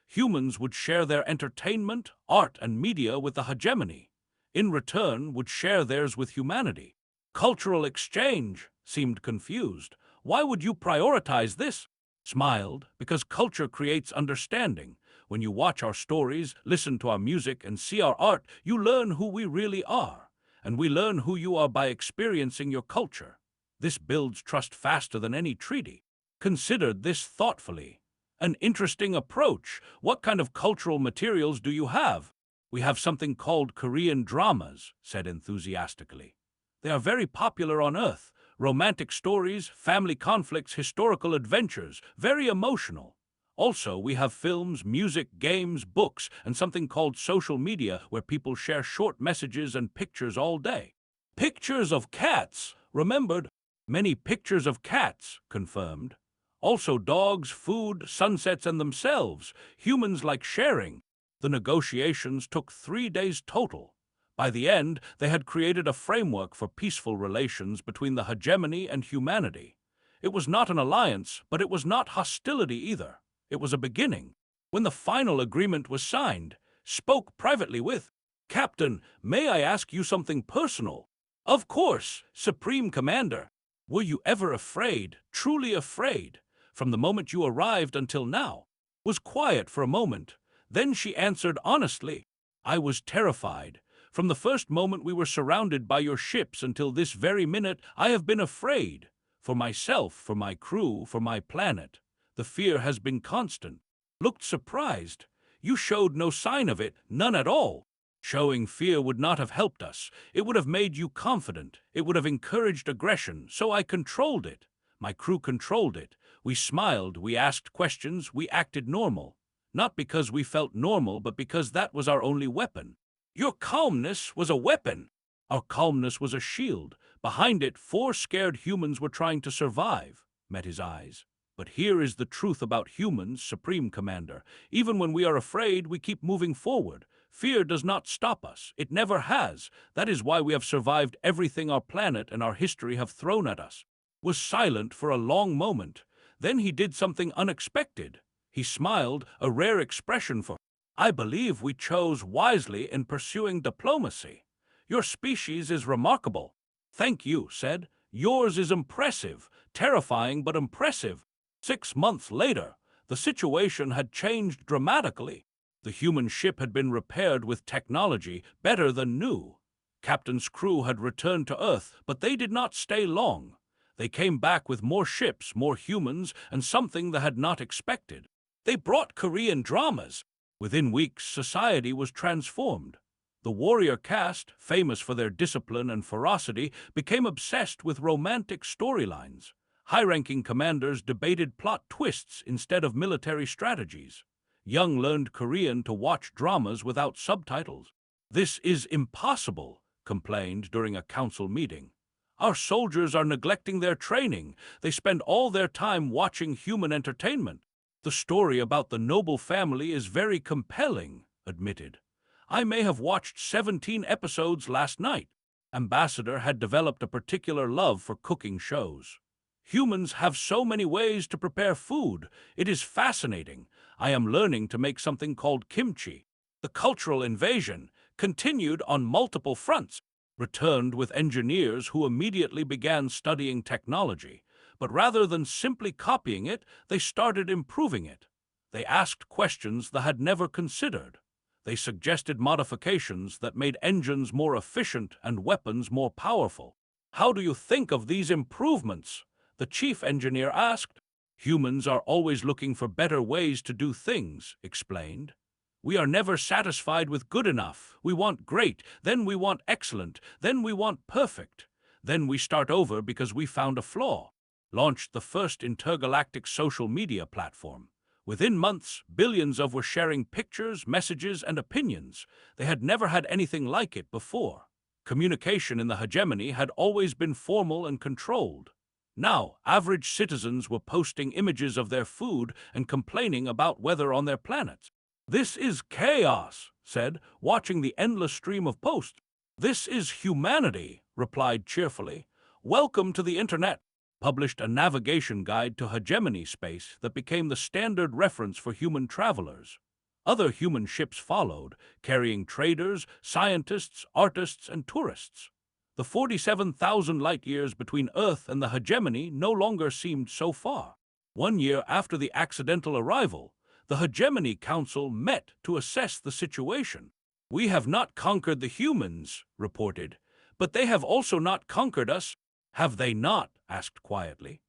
Humans would share their entertainment, art, and media with the hegemony. In return, would share theirs with humanity. Cultural exchange? Seemed confused. Why would you prioritize this? Smiled, because culture creates understanding. When you watch our stories, listen to our music, and see our art, you learn who we really are. And we learn who you are by experiencing your culture. This builds trust faster than any treaty. Considered this thoughtfully. An interesting approach. What kind of cultural materials do you have? We have something called Korean dramas, said enthusiastically. They are very popular on Earth. Romantic stories, family conflicts, historical adventures, very emotional. Also, we have films, music, games, books, and something called social media where people share short messages and pictures all day. Pictures of cats, remembered. Many pictures of cats, confirmed. Also dogs, food, sunsets, and themselves. Humans like sharing. The negotiations took 3 days total. By the end, they had created a framework for peaceful relations between the hegemony and humanity. It was not an alliance, but it was not hostility either. It was a beginning. When the final agreement was signed, spoke privately with, Captain, may I ask you something personal? Of course, Supreme Commander. Were you ever afraid, truly afraid, from the moment you arrived until now? Was quiet for a moment. Then she answered honestly, I was terrified. From the first moment we were surrounded by your ships until this very minute, I have been afraid. For myself, for my crew, for my planet. The fear has been constant. Looked surprised. You showed no sign of it, none at all. Showing fear would not have helped us. It would have made you confident. It would have encouraged aggression, so I controlled it. My crew controlled it. We smiled, we asked questions, we acted normal. Not because we felt normal, but because that was our only weapon. Your calmness was a weapon. Our calmness was a shield. Behind it, 4 scared humans were trying to survive, met his eyes. But here is the truth about humans, Supreme Commander. Even when we are afraid, we keep moving forward. Fear does not stop us. It never has. That is why we have survived everything our planet and our history have thrown at us. Was silent for a long moment. Then he did something unexpected. He smiled, a rare expression for, I believe we chose wisely in pursuing diplomacy. Your species is remarkable. Thank you, said. Yours is impressive, terrifying but impressive. 6 months later, the situation had changed dramatically. The human ship had been repaired with technology better than new. Captain's crew had returned to Earth, but they did not stay long. They came back with more ships, more humans, and something they had not expected. They brought Korean dramas. Within weeks, society was transformed. The warrior caste, famous for their discipline and ferocity, became obsessed with romantic storylines. High-ranking commanders debated plot twists instead of military strategies. Young learned Korean to watch dramas without subtitles. "This is impossible," complained during a council meeting. "Our soldiers are neglecting their training. They spend all their time watching human entertainment." "The story about the noble family is very compelling," admitted. "I may have watched 17 episodes last night." Ambassador had developed a particular love for cooking shows. "Humans have so many ways to prepare food. It is fascinating. I am learning to make something called kimchi." The cultural invasion continued on multiple fronts, returned with engineers who immediately began studying technology. But rather than simply copying it, they started improving it. They asked questions they had never considered. They suggested modifications that made engines more efficient and weapons more powerful. "How do you think of these improvements?" the chief engineer asked. "Humans are always looking for better ways to do things," explained. "We are never satisfied with good enough. We want great, then we want excellent, then we want perfect. Then we start over because we found a flaw." Launched the first intergalactic social media platform. Within months, billions were sharing pictures, messages, and opinions. They had never had anything like it before. Communication in the hegemony had always been formal and controlled. Now, average citizens were posting images of their food and complaining about weather on their planets. "This is chaos," said, watching the endless stream of posts. "This is humanity," replied cheerfully. "Welcome to the Internet." Published a navigation guide to hegemony space that became the standard reference for human travelers. Other human ships followed, carrying traders, scientists, artists, and tourists. The 47,000 light-years between Earth and the hegemony no longer seemed so far. 1 year after the accidental arrival, the Hegemony Council met to assess the situation. "We have not conquered the humans," reported, "but they have also not conquered us." "Have they not?" asked quietly.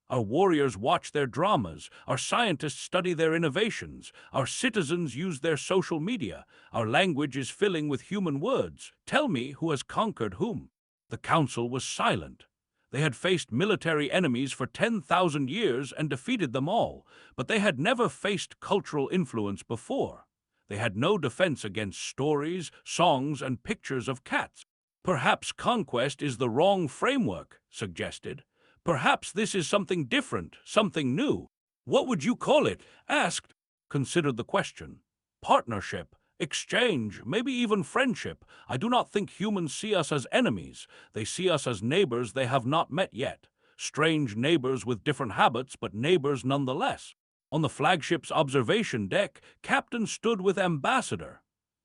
"Our warriors watch their dramas, our scientists study their innovations, our citizens use their social media, our language is filling with human words. Tell me who has conquered whom." The council was silent. They had faced military enemies for 10,000 years and defeated them all, but they had never faced cultural influence before. They had no defense against stories, songs, and pictures of cats. "Perhaps conquest is the wrong framework," suggested. "Perhaps this is something different, something new." "What would you call it?" asked. Considered the question. "Partnership, exchange, maybe even friendship. I do not think humans see us as enemies. They see us as neighbors they have not met yet. Strange neighbors with different habits, but neighbors nonetheless." On the flagship's observation deck, Captain stood with Ambassador.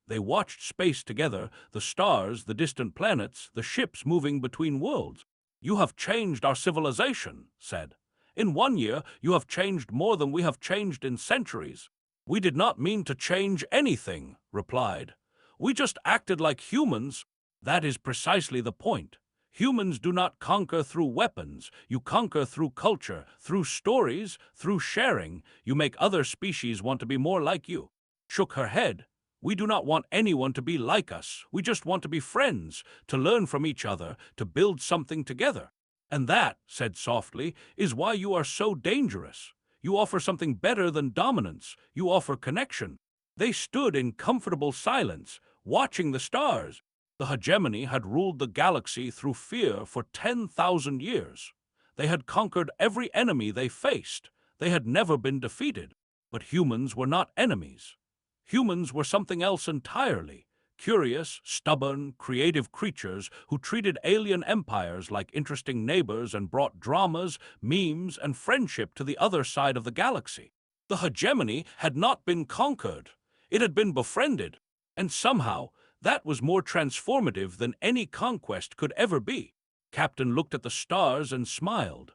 They watched space together, the stars, the distant planets, the ships moving between worlds. "You have changed our civilization," said. "In 1 year, you have changed more than we have changed in centuries." "We did not mean to change anything," replied. "We just acted like humans." "That is precisely the point. Humans do not conquer through weapons. You conquer through culture, through stories, through sharing. You make other species want to be more like you." Shook her head. "We do not want anyone to be like us. We just want to be friends, to learn from each other, to build something together." "And that," said softly, "is why you are so dangerous. You offer something better than dominance. You offer connection." They stood in comfortable silence, watching the stars. The hegemony had ruled the galaxy through fear for 10,000 years. They had conquered every enemy they faced. They had never been defeated. But humans were not enemies. Humans were something else entirely. Curious, stubborn, creative creatures who treated alien empires like interesting neighbors and brought dramas, memes, and friendship to the other side of the galaxy. The hegemony had not been conquered. It had been befriended. And somehow, that was more transformative than any conquest could ever be. Captain looked at the stars and smiled.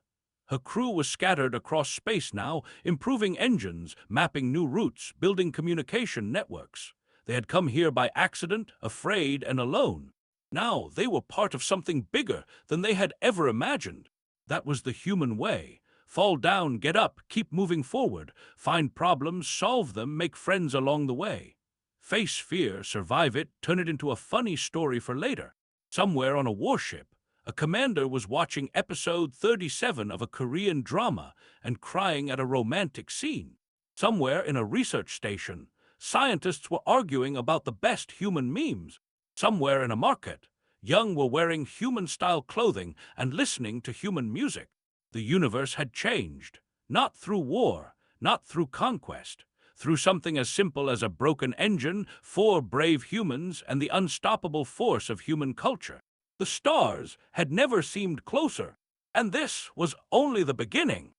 Her crew was scattered across space now, improving engines, mapping new routes, building communication networks. They had come here by accident, afraid, and alone. Now they were part of something bigger than they had ever imagined. That was the human way. Fall down, get up, keep moving forward, find problems, solve them, make friends along the way. Face fear, survive it, turn it into a funny story for later. Somewhere on a warship, a commander was watching episode 37 of a Korean drama and crying at a romantic scene. Somewhere in a research station, scientists were arguing about the best human memes. Somewhere in a market, young were wearing human-style clothing and listening to human music. The universe had changed, not through war, not through conquest, through something as simple as a broken engine, 4 brave humans, and the unstoppable force of human culture. The stars had never seemed closer, and this was only the beginning.